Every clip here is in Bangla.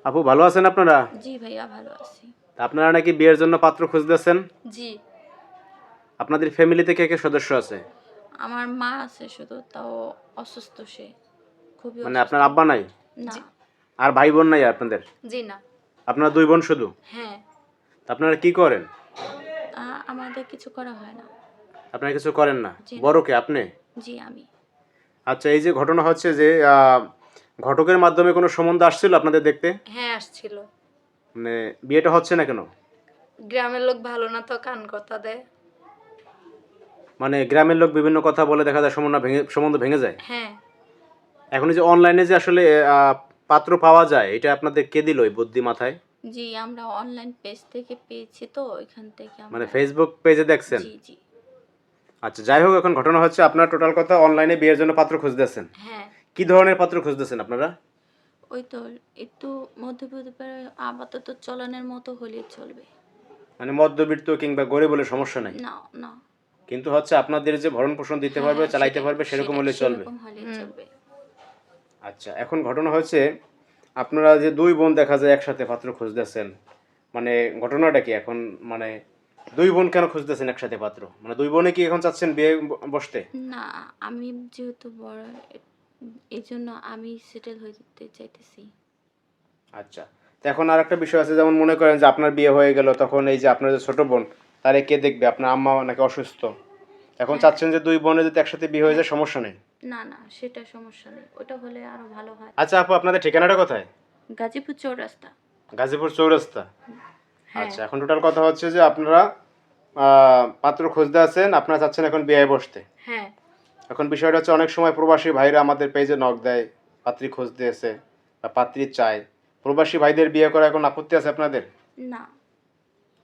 আপু ভালো আছেন আপনারা? জি ভাইয়া ভালো আছি। তা আপনারা নাকি বিয়ের জন্য পাত্র খুঁজতেছেন? জি, আপনাদের ফ্যামিলিতে কে কে সদস্য আছে? আমার মা আছে শুধু, তাও অসুস্থ সে, খুবই মানে অসুস্থ। আপনার আব্বা নাই? না। জি। আর ভাই বোন নাই আপনাদের? জি না। আপনারা দুই বোন শুধু? হ্যাঁ। তা আপনারা কি করেন? আমাদের কিছু করা হয় না। আপনারা কিছু করেন না? জি না। বড় কে আপনি? জি আমি। আচ্ছা, এই যে ঘটনা হচ্ছে যে ঘটকের মাধ্যমে কোনো সম্বন্ধ আসছিল আপনাদের দেখতে? হ্যাঁ আসছিল। মানে বিয়েটা হচ্ছে না কেন? গ্রামের লোক ভালো না তো কান কথা দেয়। মানে গ্রামের লোক বিভিন্ন কথা বলে দেখা যায় সম্বন্ধ ভেঙে যায়। হ্যাঁ। এখন এই যে অনলাইনে যে আসলে পাত্র পাওয়া যায়, এটা আপনাদের কে দিল এই বুদ্ধি মাথায়? জি, আমরা অনলাইন পেজ থেকে পেয়েছি, তো ওইখান থেকে মানে আমরা। ফেসবুক পেজে দেখছেন? জি জি। আচ্ছা, যাই হোক, এখন ঘটনা হচ্ছে আপনার টোটাল কথা অনলাইনে বিয়ের জন্য পাত্র খুঁজতেছেন। হ্যাঁ। কি ধরনের পাত্র খুঁজতেছেন আপনারা? ওই তো একটু মধ্যবিত্ত, আপাতত চলনের মতো হলে চলবে। মানে মধ্যবিত্ত কিংবা গরিব হলে সমস্যা নাই, না না। কিন্তু হচ্ছে আপনাদের যে ভরণ পোষণ দিতে হ্যাঁ পারবে, হ্যাঁ, চালাইতে পারবে, সেরকম হলে চলবে। সেরকম হলে হুম। চলবে। আচ্ছা, এখন ঘটনা হচ্ছে আপনারা যে দুই বোন দেখা যায় একসাথে পাত্র খুঁজতেছেন, মানে ঘটনাটা কি এখন? মানে দুই বোন কেন খুঁজতেছেন একসাথে পাত্র? মানে দুই বোনে কি এখন চাচ্ছেন বিয়ে বসতে? না, আমি যেহেতু বড়, এই জন্য আমি সেটেল হতে চাইতেছি। আচ্ছা, তো এখন আর একটা বিষয় আছে, যেমন মনে করেন যে আপনার বিয়ে হয়ে গেল, তখন এই যে আপনার যে ছোট বোন, তারে কে দেখবে? আপনার আম্মা নাকি অসুস্থ, এখন হ্যাঁ। চাচ্ছেন যে দুই বোনে যদি একসাথে বিয়ে হয়ে যায় সমস্যা নেই। না না, সেটা সমস্যা নেই, ওটা হলে আরো ভালো হয়। আচ্ছা আপু, আপনাদের ঠিকানাটা কোথায়? গাজীপুর চৌরাস্তা। গাজীপুর চৌরাস্তা। হ্যাঁ। আচ্ছা, এখন টোটাল কথা হচ্ছে যে আপনারা পাত্র খুঁজতে আছেন, আপনারা চাচ্ছেন এখন বিয়ে বসতে। হ্যাঁ। এখন বিষয়টা হচ্ছে অনেক সময় প্রবাসী ভাইরা আমাদের পেজে নক দেয়, পাত্রী খুঁজতে এসে বা পাত্রী চায়। প্রবাসী ভাইদের বিয়ে করা এখন আপত্তি আছে আপনাদের? না,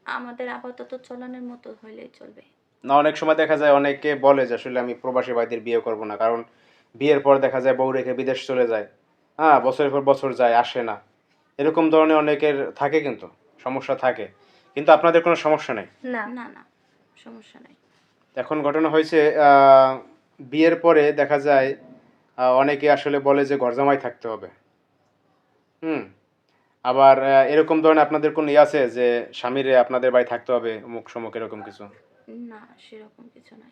আমাদের আপাতত চলনের মতো হইলেই চলবে। না, অনেক সময় দেখা যায় অনেকে বলে যে আসলে আমি প্রবাসী ভাইদের বিয়ে করব না, কারণ বিয়ের পর দেখা যায় বউ রেখে বিদেশ চলে যায়, হ্যাঁ, বছরের পর বছর যায়, আসে না, এরকম ধরনের অনেকের থাকে, কিন্তু সমস্যা থাকে। কিন্তু আপনাদের কোনো সমস্যা নেই। না। না না, সমস্যা নাই। এখন ঘটনা হয়েছে বিয়ের পরে দেখা যায় অনেকে আসলে বলে যে ঘরজামাই থাকতে হবে। হুম। আবার এরকম ধরনের আপনাদের কোনো ইয়ে আছে যে স্বামীরে আপনাদের বাড়ি থাকতে হবে অমুক সমুক এরকম কিছু? না, সেরকম কিছু নাই।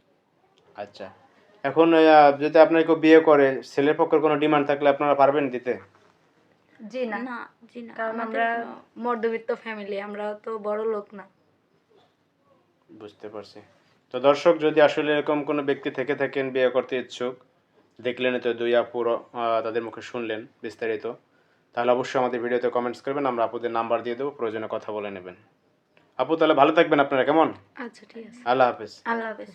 আচ্ছা, এখন যদি আপনার কেউ বিয়ে করে, ছেলের পক্ষের কোনো ডিমান্ড থাকলে আপনারা পারবেন দিতে? জি না। না জি না, কারণ আমাদের আমরা কোনো। মধ্যবিত্ত ফ্যামিলি, আমরা তো বড় লোক না। বুঝতে পারছি। তো দর্শক, যদি আসলে এরকম কোনো ব্যক্তি থেকে থাকেন বিয়ে করতে ইচ্ছুক, দেখলেন তো দুই আপুর তাদের মুখে শুনলেন বিস্তারিত, তাহলে অবশ্যই আমাদের ভিডিওতে কমেন্টস করবেন, আমরা আপুদের নাম্বার দিয়ে দেবো, প্রয়োজনে কথা বলে নেবেন। আপু তাহলে ভালো থাকবেন আপনারা, কেমন? আচ্ছা ঠিক আছে। আল্লাহ হাফেজ। আল্লাহ হাফেজ।